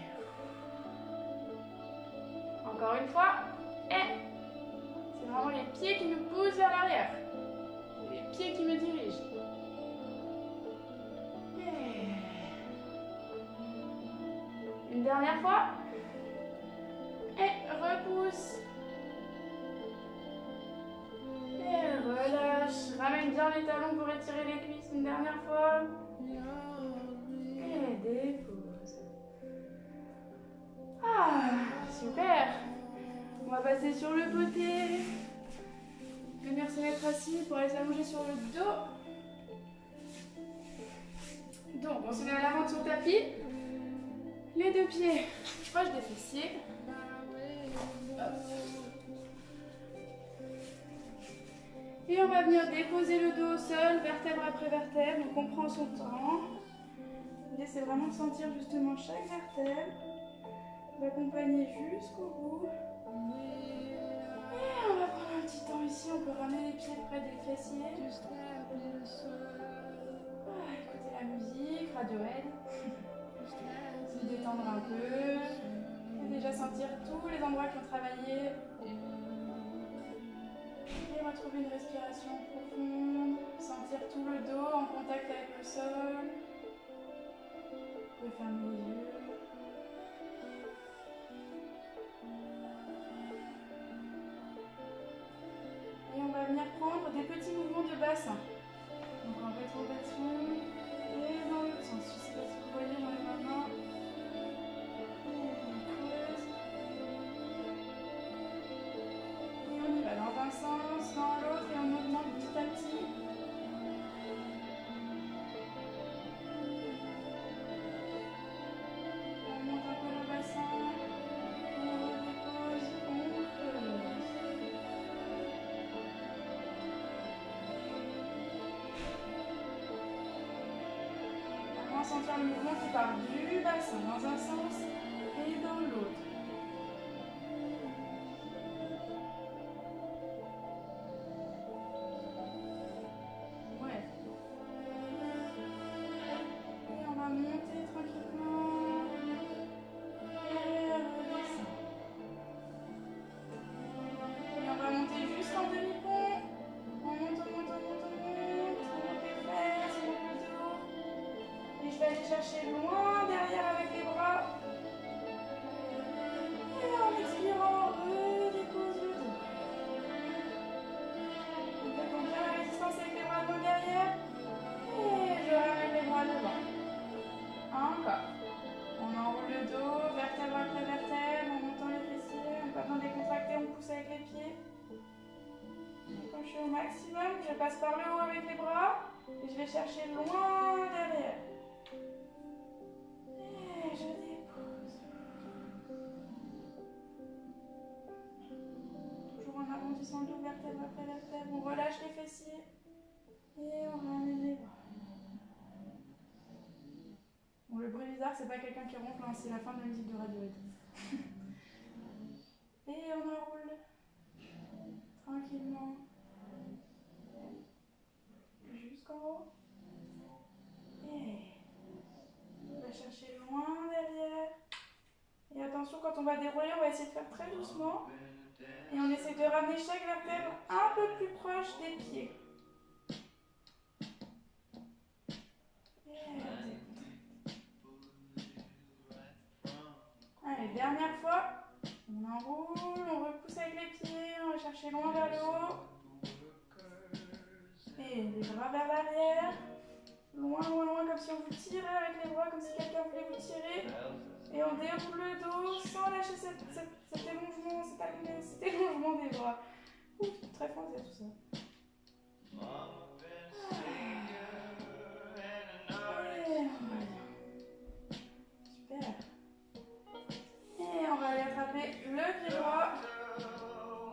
encore une fois. Et c'est vraiment les pieds qui nous poussent vers l'arrière. Les pieds qui me dirigent. Et une dernière fois. Et repousse. Et relâche. Ramène bien les talons pour étirer les cuisses une dernière fois. Et dépose. Ah, super. On va passer sur le côté. se mettre assis pour aller s'allonger sur le dos. Donc, on se met à l'avant de son tapis. Les deux pieds proches des fessiers. Hop. Et on va venir déposer le dos au sol, vertèbre après vertèbre. Donc, on prend son temps. L'idée, c'est vraiment de sentir justement chaque vertèbre. D'accompagner jusqu'au bout. Et on va prendre un petit temps ici. On peut ramener les pieds près des fessiers. Écouter la musique, Radiohead. Se détendre un peu. Et déjà sentir tous les endroits qui ont travaillé. Et retrouver une respiration profonde. Sentir tout le dos en contact avec le sol. Vous pouvez fermer les yeux. Et on va venir prendre des petits mouvements de bassin. Donc en rétroversion et dans l'autre sens. Je ne sais pas si vous voyez dans les mains. On creuse. Et on y va dans un sens, dans l'autre et on augmente petit à petit. On monte un peu le bassin. On redépose. On creuse. Sentir le mouvement qui part du bassin dans un sens et dans l'autre. Ouais. Et on va monter tranquillement et redescendre. Et on va monter jusqu'en demi-pont. On monte, on monte, on monte, on monte. On monte les fesses, on monte le dos. Et je vais aller chercher loin derrière avec les bras. Et en expirant, redépose le dos. Donc on bien la résistance avec les bras devant derrière. Et je ramène les bras devant. Encore. On enroule le dos, vertèbre après vertèbre, en montant les fessiers. On n'a pas besoin de les contracter, on pousse avec les pieds. Et quand je suis au maximum, je passe par le haut avec les bras. Et je vais chercher loin derrière. Et je dépose. Toujours en arrondissant le dos, vertèbre après vertèbre. On relâche les fessiers. Et on ramène les bras. Bon, le bruit bizarre, c'est pas quelqu'un qui ronfle, hein, c'est la fin de la musique de Radiohead. Et on enroule. Tranquillement. Jusqu'en haut. Et on va chercher loin derrière. Et attention, quand on va dérouler, on va essayer de faire très doucement. Et on essaie de ramener chaque vertèbre un peu plus proche des pieds. Allez, dernière fois. On enroule, on repousse avec les pieds, on va chercher loin vers le haut. Et les bras vers l'arrière. Loin, loin, loin, comme si on vous tirait avec les bras, comme si quelqu'un voulait vous tirer. Et on déroule le dos sans lâcher cet élongement des bras. Ouf, très français tout ça. Super. Et on va aller attraper le pied droit.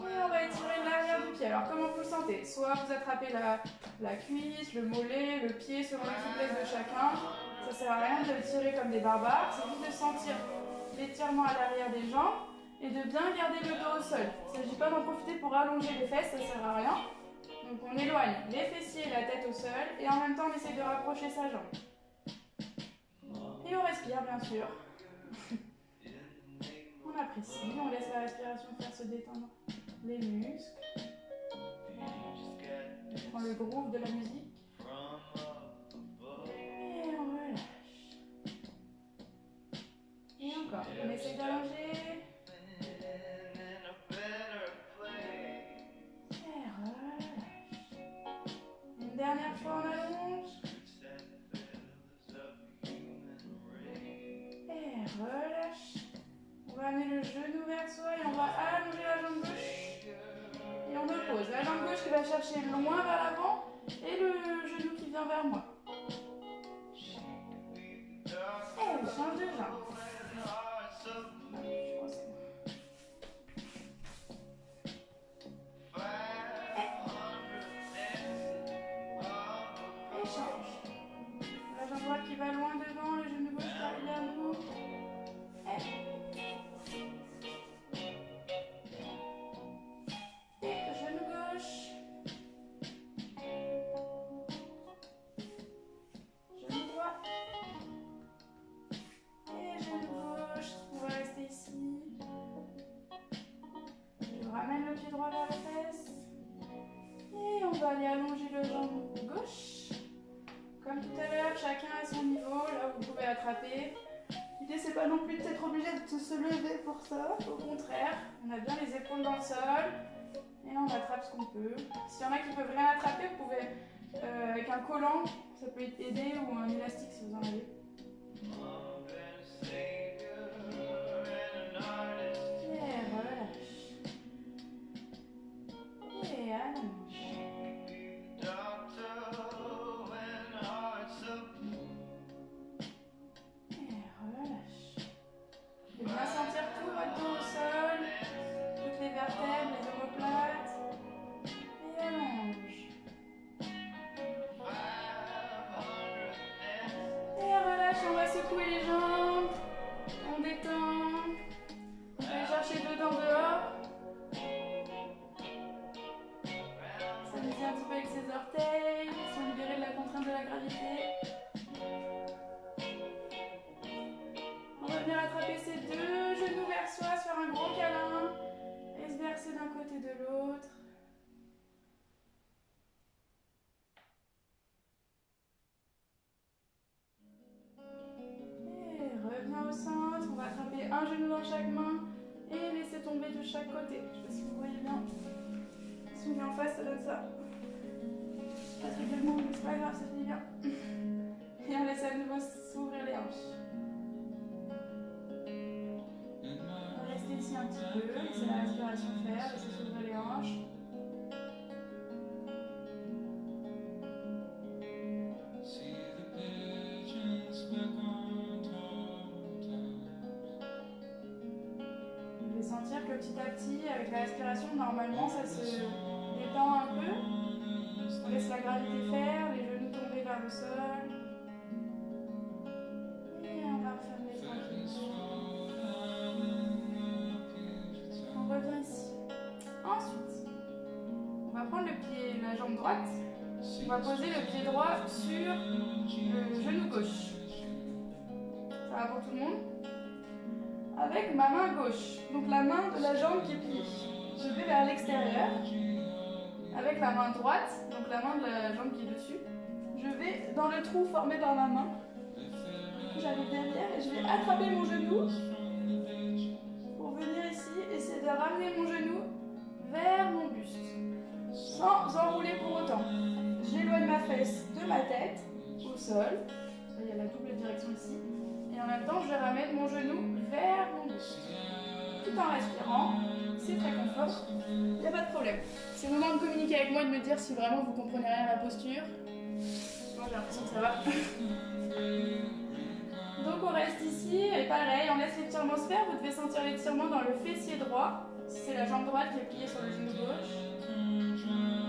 Et on va étirer l'arrière du pied. Alors comment vous le sentez? Soit vous attrapez la cuisse, le mollet, le pied selon la souplesse de chacun. Ça sert à rien de le tirer comme des barbares. C'est juste de sentir l'étirement à l'arrière des jambes et de bien garder le dos au sol. Il ne s'agit pas d'en profiter pour allonger les fesses, ça ne sert à rien. Donc on éloigne les fessiers et la tête au sol et en même temps on essaie de rapprocher sa jambe. Et on respire bien sûr. On apprécie, on laisse la respiration faire se détendre les muscles. On prend le groove de la musique. Et on relâche. Et encore, on essaie d'allonger. Et relâche. Une dernière fois on allonge. Et relâche. On va amener le genou vers soi et on va allonger la jambe gauche. Et on oppose la jambe gauche qui va chercher loin vers l'avant et le genou qui vient vers moi. Et on change de jambe. Et change. La jambe droite qui va loin devant, le genou gauche qui arrive vers nous. Et genou gauche. Genou droit. Et genou gauche. On va rester ici. Je ramène le pied droit vers la fesse. Et on va aller allonger le jambe gauche. Comme tout à l'heure, chacun à son niveau. Là, vous pouvez attraper. L'idée, c'est pas non plus d'être obligé de se lever pour ça. Au contraire, on a bien les épaules dans le sol. Et on attrape ce qu'on peut. S'il y en a qui peuvent rien attraper, vous pouvez, avec un collant, ça peut aider, ou un élastique si vous en avez. Et relâche. Et allonge. Et relâche. Vous pouvez bien sentir tout votre dos au sol, toutes les vertèbres, les omoplates. Et allonge. Et relâche, on va secouer les jambes. On détend. On peut aller chercher dedans, dehors. S'amuser un petit peu avec ses orteils, se libérer de la contrainte de la gravité. On va venir attraper ses deux genoux vers soi, se faire un gros câlin et se verser d'un côté et de l'autre. Et reviens au centre, on va attraper un genou dans chaque main et laisser tomber de chaque côté. Je sais pas si vous voyez bien. Si on met en face, ça donne ça. Pas très bien, mais c'est pas grave, ça finit bien. Et on laisse à nouveau s'ouvrir les hanches. On va rester ici un petit peu, laisser la respiration faire, laisser s'ouvrir les hanches. Vous pouvez sentir que petit à petit, avec la respiration, normalement, ça se détend un peu. On laisse la gravité faire, les genoux tomber vers le sol. Et on va refermer tranquillement. On revient ici. Ensuite, on va prendre la jambe droite. On va poser le pied droit sur le genou gauche. Ça va pour tout le monde? Avec ma main gauche, donc la main de la jambe qui est pliée. Je vais vers l'extérieur. Avec la main droite, donc la main de la jambe qui est dessus, je vais dans le trou formé par ma main. J'arrive derrière et je vais attraper mon genou pour venir ici, essayer de ramener mon genou vers mon buste, sans enrouler pour autant. J'éloigne ma fesse de ma tête au sol, il y a la double direction ici, et en même temps je ramène mon genou vers mon buste, tout en respirant. C'est très confort, il n'y a pas de problème. C'est le moment de communiquer avec moi et de me dire si vraiment vous comprenez rien à la posture. Moi j'ai l'impression que ça va. Donc on reste ici et pareil, on laisse l'étirement se faire. Vous devez sentir l'étirement dans le fessier droit. Si c'est la jambe droite qui est pliée sur le genou gauche.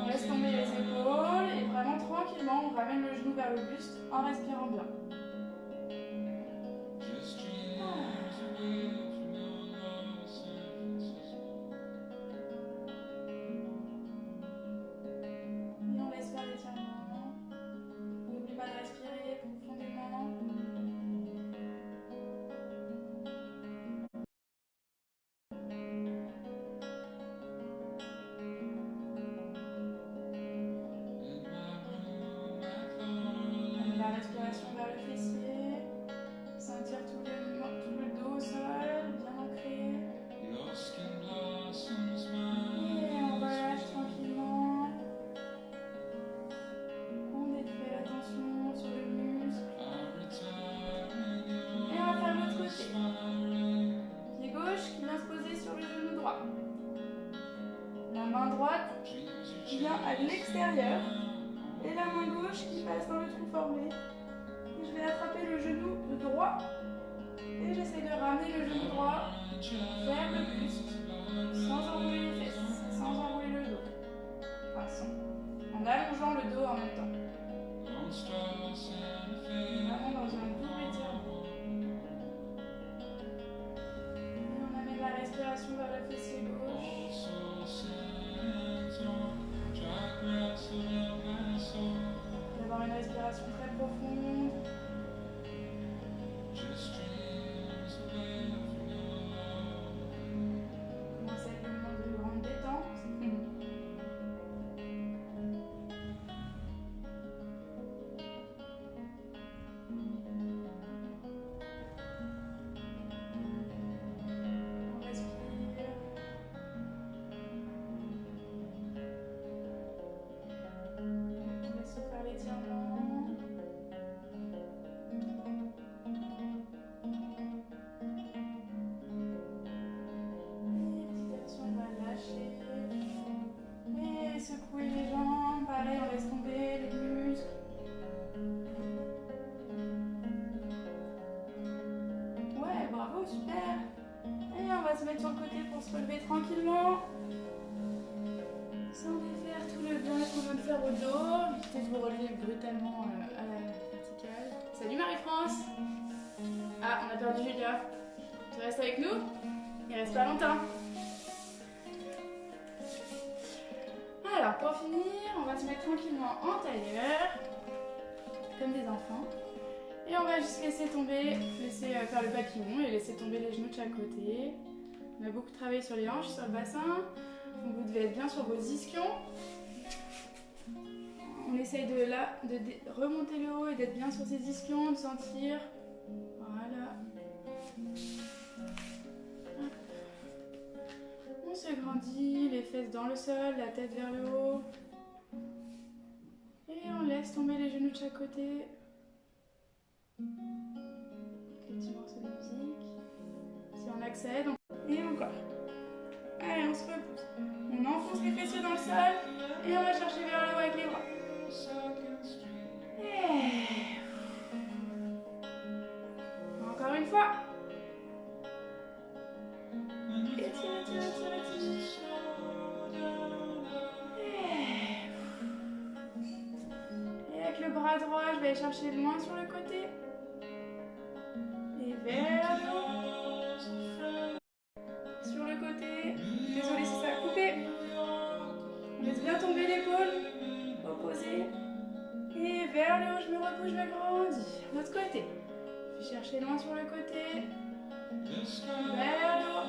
On laisse tomber les épaules et vraiment tranquillement on ramène le genou vers le buste en respirant bien. N'oublie pas de respirer profondément. Amener la respiration vers le fessier. Sentir tout le dos au sol, bien ancré. Et on relâche tranquillement. On défait la tension sur le muscle. Et on va faire l'autre côté. Pied gauche qui vient se poser sur le genou droit. La main droite qui vient à l'extérieur et la main gauche qui passe dans le trou formé. Et je vais attraper le genou droit et j'essaie de ramener le genou droit vers le buste sans enrouler les fesses, sans enrouler le dos. Enfin, en allongeant le dos en même temps. Vraiment dans un double étirement. Et on amène la respiration vers le fessier gauche. D'avoir une respiration très profonde. Commence avec le moment de grande détente. On respire. On laisse faire l'étirement. Et secouer les jambes, pareil, on laisse tomber les muscles. Ouais, bravo, super. Et on va se mettre sur le côté pour se relever tranquillement. Sans défaire tout le bien-être qu'on vient de faire au dos. Évitez de vous relever brutalement à la verticale. Salut Marie-France. Ah, on a perdu Julia. Tu restes avec nous? Il reste pas longtemps. Alors, pour finir, on va se mettre tranquillement en tailleur, comme des enfants. Et on va juste laisser tomber, laisser faire le papillon et laisser tomber les genoux de chaque côté. On a beaucoup travaillé sur les hanches, sur le bassin. Donc vous devez être bien sur vos ischions. On essaye de remonter le haut et d'être bien sur ses ischions, de sentir. Voilà. On se grandit, les fesses dans le sol, la tête vers le haut. Et on laisse tomber les genoux de chaque côté. Petit morceau de musique. Si on accède, et encore. Allez, on se repousse. On enfonce les fessiers dans le sol et on va chercher vers le haut avec les bras. Et... encore une fois. Étire. Et avec le bras droit, je vais aller chercher loin sur le côté. Et vers le haut. Sur le côté. Désolée si ça a coupé. On laisse bien tomber l'épaule. Opposée. Et vers le haut, je me repousse, je me grandis. L'autre côté. Je vais chercher loin sur le côté. Vers le haut.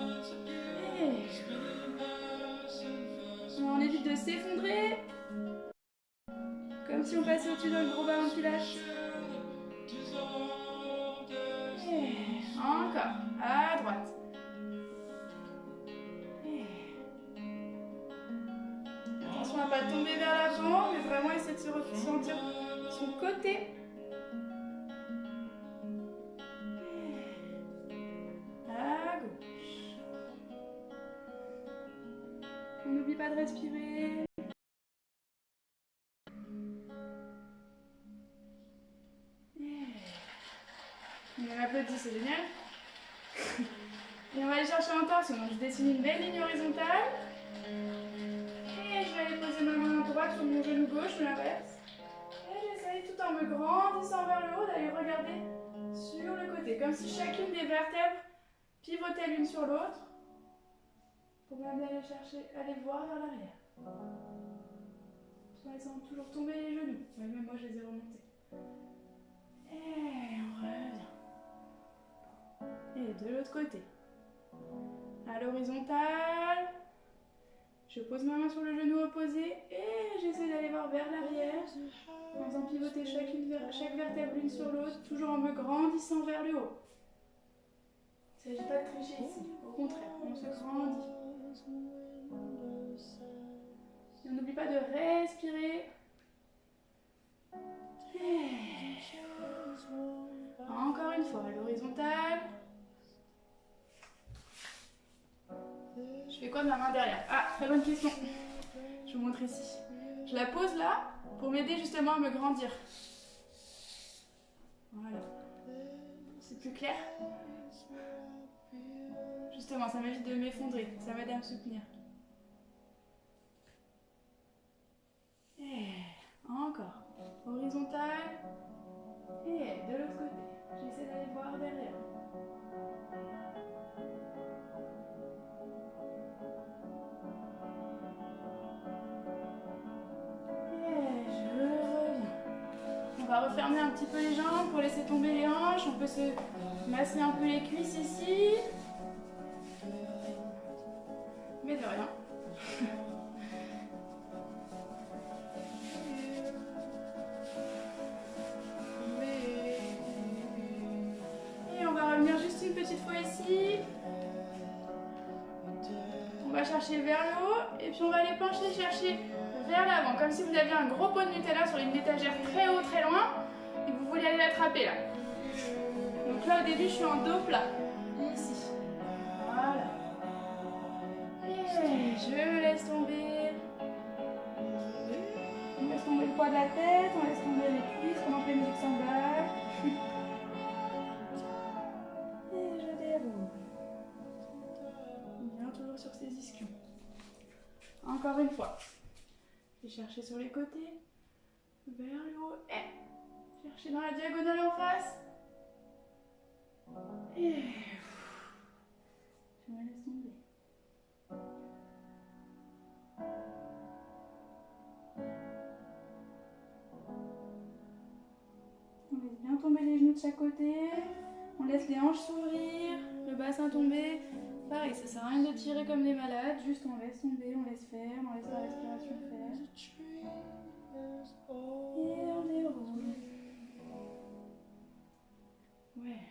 Et on évite de s'effondrer. Comme si on passait au-dessus d'un gros ballon de pilates. Et encore. À droite. Attention à ne pas tomber vers l'avant, mais vraiment essayer de se ressentir son côté. À gauche. On n'oublie pas de respirer. On applaudit, c'est génial. Et on va aller chercher en torsion. Donc je dessine une belle ligne horizontale. Et je vais aller poser ma main droite sur mon genou gauche, je l'inverse. Et j'essaye tout en me grandissant vers le haut d'aller regarder sur le côté. Comme si chacune des vertèbres pivotait l'une sur l'autre. Pour m'amener à aller chercher, aller voir vers l'arrière. Tout en laissant toujours tomber les genoux. Ouais, même moi je les ai remontés. Et on revient. Et de l'autre côté. À l'horizontale. Je pose ma main sur le genou opposé et j'essaie d'aller voir vers l'arrière en faisant pivoter chaque vertèbre l'une sur l'autre, toujours en me grandissant vers le haut. Il ne s'agit pas de tricher ici, au contraire, on se grandit. Et on n'oublie pas de respirer. Encore une fois, à l'horizontale. Je fais quoi de ma main derrière? Ah, très bonne question. Je vous montre ici. Je la pose là pour m'aider justement à me grandir. Voilà. C'est plus clair? Justement, ça m'évite de m'effondrer. Ça m'aide à me soutenir. Et encore. Horizontal. Et de l'autre côté. J'essaie d'aller voir derrière. On va refermer un petit peu les jambes pour laisser tomber les hanches. On peut se masser un peu les cuisses ici. Mais de rien. Et on va revenir juste une petite fois ici. On va chercher vers le haut et puis on va les pencher, chercher vers l'avant, comme si vous aviez un gros pot de Nutella sur une étagère très haut, très loin, et que vous voulez aller l'attraper là. Donc là au début je suis en dos plat, ici. Voilà. Et je laisse tomber. On laisse tomber le poids de la tête, on laisse tomber les cuisses pendant que la musique s'emballe. Et je déroule. Bien, toujours sur ces ischions. Encore une fois. Je vais chercher sur les côtés, vers le haut, et chercher dans la diagonale en face. Et je me laisse tomber. On laisse bien tomber les genoux de chaque côté. On laisse les hanches s'ouvrir, le bassin tomber. Pareil, ça sert à rien de tirer comme des malades, juste on laisse tomber, on laisse faire, on laisse la respiration faire. Et on déroule. Ouais.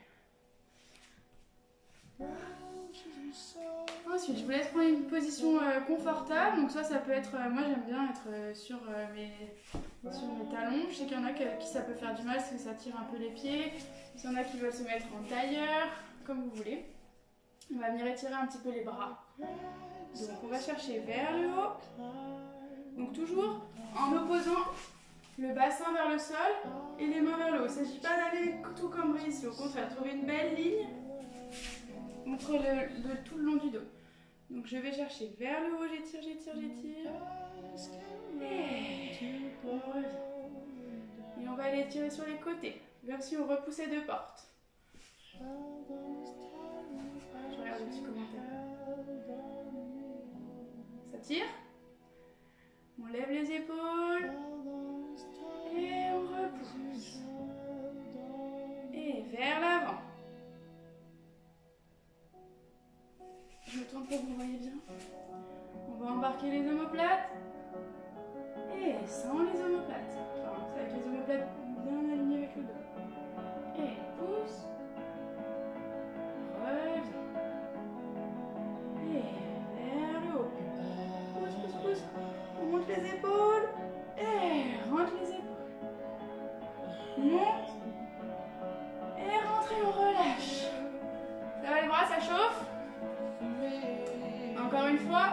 Ensuite, je vous laisse prendre une position confortable. Donc ça peut être, moi j'aime bien être sur mes talons. Je sais qu'il y en a qui ça peut faire du mal parce que ça tire un peu les pieds. Il y en a qui veulent se mettre en tailleur, comme vous voulez. On va venir étirer un petit peu les bras. Donc on va chercher vers le haut. Donc toujours en opposant le bassin vers le sol et les mains vers le haut. Il ne s'agit pas d'aller tout comme ici. Au contraire, trouver une belle ligne entre tout le long du dos. Donc je vais chercher vers le haut, j'étire, j'étire, j'étire. Et on revient. Et on va aller tirer sur les côtés, comme si on repoussait deux portes. Je regarde le petit commentaire. Ça tire. On lève les épaules. Et on repousse. Et vers l'avant. Je me tourne pour que vous voyez bien. On va embarquer les omoplates. Et sans les omoplates. Enfin, c'est avec les omoplates bien alignées avec le dos. Et pousse. Reviens. Et vers le haut. Pousse, pousse, pousse. On monte les épaules. Et rentre les épaules. Monte. Et rentre et on relâche. Ça va les bras, ça chauffe. Encore une fois.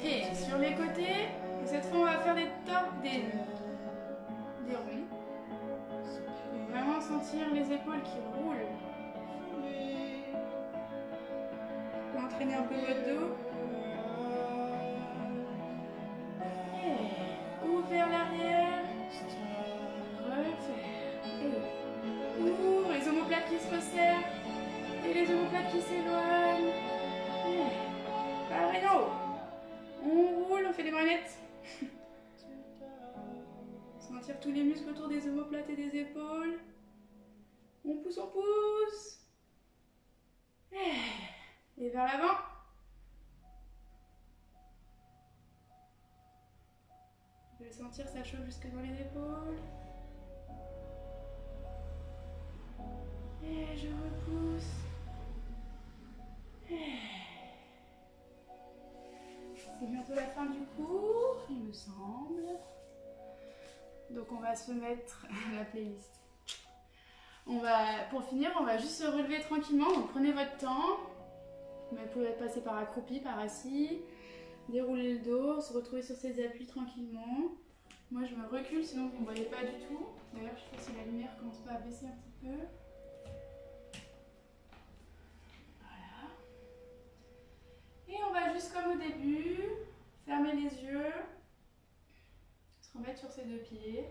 Et sur les côtés. Et cette fois, on va faire des ronds. Pour vraiment sentir les épaules qui roulent. Vous pouvez entraîner un peu votre dos. Et ouvre vers l'arrière. Refaire. Et ouvre les omoplates qui se resserrent. Et les omoplates qui s'éloignent. Pareil en haut. On roule, on fait des marionnettes. Sentir tous les muscles autour des omoplates et des épaules. On pousse, on pousse. Et vers l'avant. Je vais sentir ça chauffe jusque dans les épaules. Et je repousse. C'est bientôt la fin du cours, il me semble. Donc on va se mettre la playlist. Pour finir, on va juste se relever tranquillement. Donc prenez votre temps. Vous pouvez passer par accroupi, par assis. dérouler le dos, se retrouver sur ses appuis tranquillement. Moi je me recule sinon vous ne voyez pas du tout. D'ailleurs je sais pas si la lumière commence pas à baisser un petit peu. Voilà. Et on va juste comme au début, fermer les yeux, se remettre sur ses deux pieds.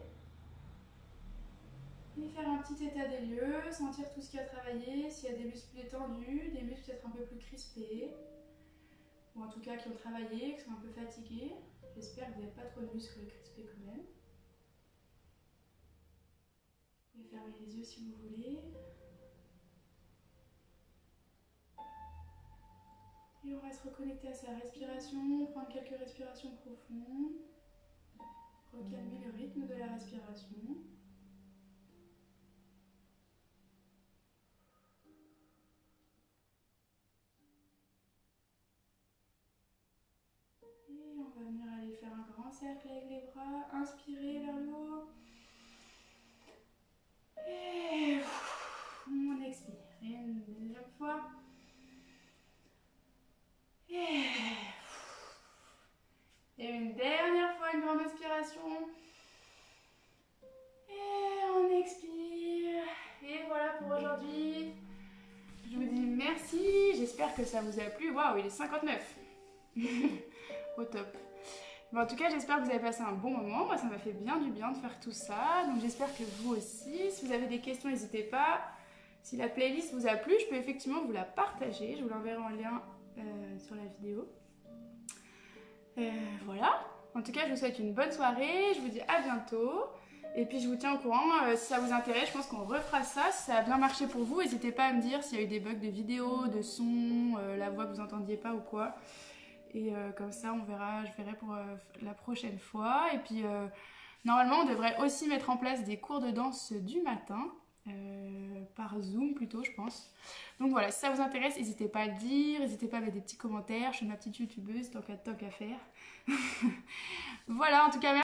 Et faire un petit état des lieux, sentir tout ce qui a travaillé, s'il y a des muscles détendus, des muscles peut-être un peu plus crispés, ou en tout cas qui ont travaillé, qui sont un peu fatigués. J'espère que vous n'avez pas trop de muscles crispés quand même. Vous pouvez fermer les yeux si vous voulez. Et on va se reconnecter à sa respiration, prendre quelques respirations profondes, recalmer le rythme de la respiration. Et on va venir aller faire un grand cercle avec les bras, inspirer vers le haut. Et on expire. Et une deuxième fois. Et une dernière fois, une grande inspiration. Et on expire. Et voilà pour aujourd'hui. Je vous dis merci. J'espère que ça vous a plu. Waouh, il est 59. Au top. Bon, en tout cas, j'espère que vous avez passé un bon moment. Moi, ça m'a fait bien du bien de faire tout ça. Donc, j'espère que vous aussi. Si vous avez des questions, n'hésitez pas. Si la playlist vous a plu, je peux effectivement vous la partager. Je vous l'enverrai en lien sur la vidéo. Voilà. En tout cas, je vous souhaite une bonne soirée. Je vous dis à bientôt. Et puis, je vous tiens au courant. Si ça vous intéresse, je pense qu'on refera ça. Si ça a bien marché pour vous, n'hésitez pas à me dire s'il y a eu des bugs de vidéo, de son, la voix que vous entendiez pas ou quoi. Et comme ça, je verrai pour la prochaine fois. Et puis, normalement, on devrait aussi mettre en place des cours de danse du matin. Par Zoom plutôt, je pense. Donc voilà, si ça vous intéresse, n'hésitez pas à le dire, n'hésitez pas à mettre des petits commentaires. Je suis ma petite youtubeuse, tant qu'à faire. Voilà, en tout cas, merci.